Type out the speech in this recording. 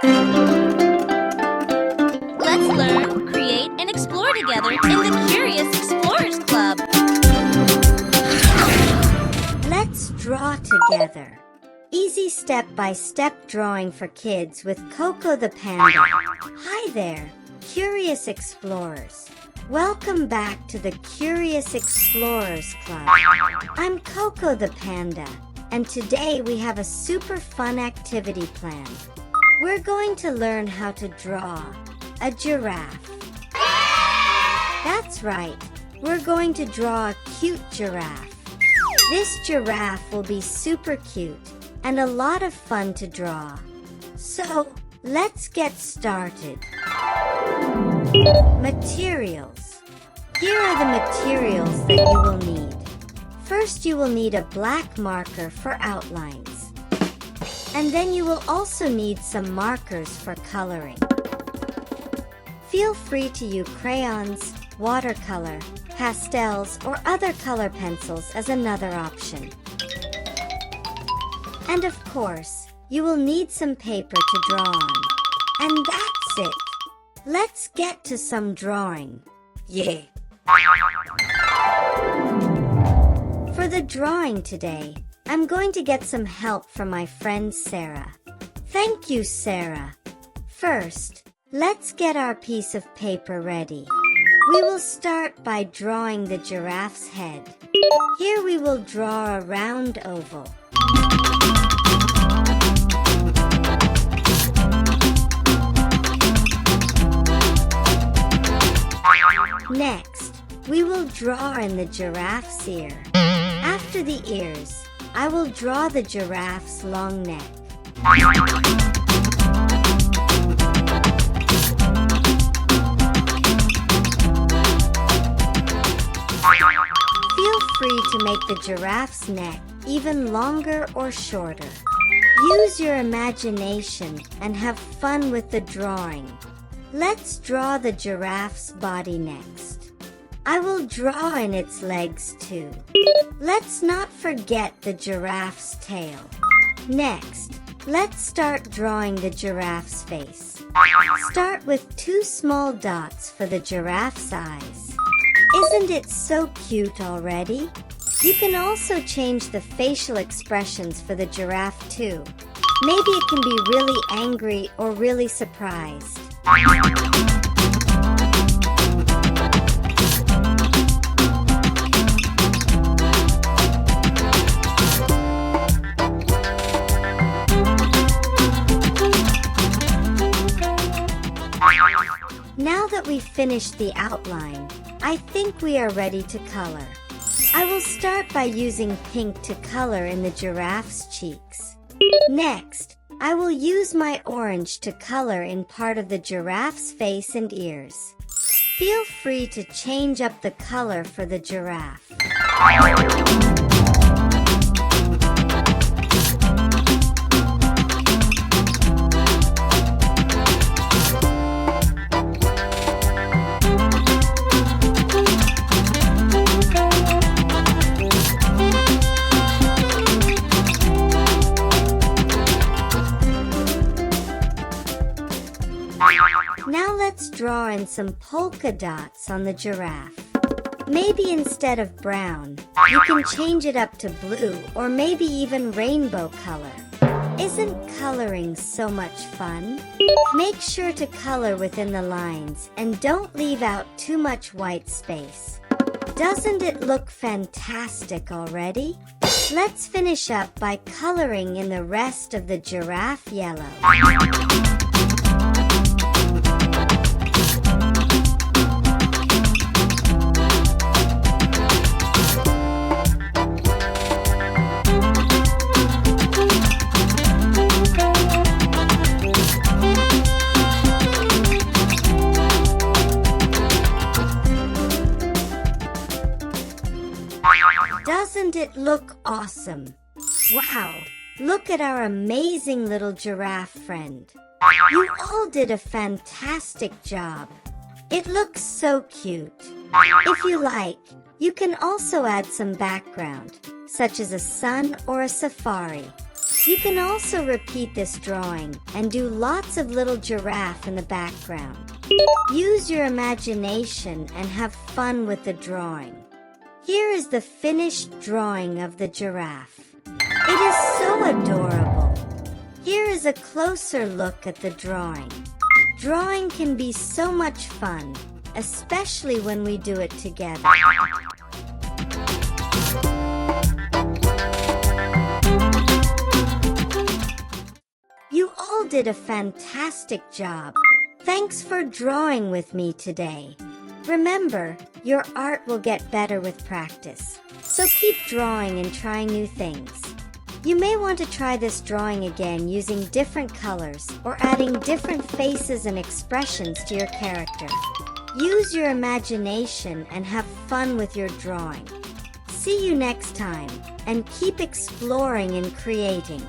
Let's learn, create, and explore together in the Curious Explorers Club. Let's draw together. Easy step-by-step drawing for kids with Coco the Panda. Hi there, Curious Explorers. Welcome back to the Curious Explorers Club. I'm Coco the Panda, and today we have a super fun activity planned. We're going to learn how to draw a giraffe. That's right, we're going to draw a cute giraffe. This giraffe will be super cute and a lot of fun to draw. So, let's get started. Materials. Here are the materials that you will need. First, you will need a black marker for outlines. And then you will also need some markers for coloring. Feel free to use crayons, watercolor, pastels, or other color pencils as another option. And of course, you will need some paper to draw on. And that's it. Let's get to some drawing. Yeah! For the drawing today, I'm going to get some help from my friend Sarah. Thank you, Sarah. First, let's get our piece of paper ready. We will start by drawing the giraffe's head. Here we will draw a round oval. Next, we will draw in the giraffe's ear. After the ears, I will draw the giraffe's long neck. Feel free to make the giraffe's neck even longer or shorter. Use your imagination and have fun with the drawing. Let's draw the giraffe's body next. I will draw in its legs too. Let's not forget the giraffe's tail. Next, let's start drawing the giraffe's face. Start with 2 small dots for the giraffe's eyes. Isn't it so cute already? You can also change the facial expressions for the giraffe too. Maybe it can be really angry or really surprised. Now that we've finished the outline, I think we are ready to color. I will start by using pink to color in the giraffe's cheeks. Next, I will use my orange to color in part of the giraffe's face and ears. Feel free to change up the color for the giraffe. Now let's draw in some polka dots on the giraffe. Maybe instead of brown, you can change it up to blue or maybe even rainbow color. Isn't coloring so much fun? Make sure to color within the lines and don't leave out too much white space. Doesn't it look fantastic already? Let's finish up by coloring in the rest of the giraffe yellow. Doesn't it look awesome? Wow, look at our amazing little giraffe friend. You all did a fantastic job. It looks so cute. If you like, you can also add some background, such as a sun or a safari. You can also repeat this drawing and do lots of little giraffe in the background. Use your imagination and have fun with the drawing. Here is the finished drawing of the giraffe. It is so adorable. Here is a closer look at the drawing. Drawing can be so much fun, especially when we do it together. You all did a fantastic job. Thanks for drawing with me today. Remember, your art will get better with practice, so keep drawing and trying new things. You may want to try this drawing again using different colors or adding different faces and expressions to your character. Use your imagination and have fun with your drawing. See you next time, and keep exploring and creating.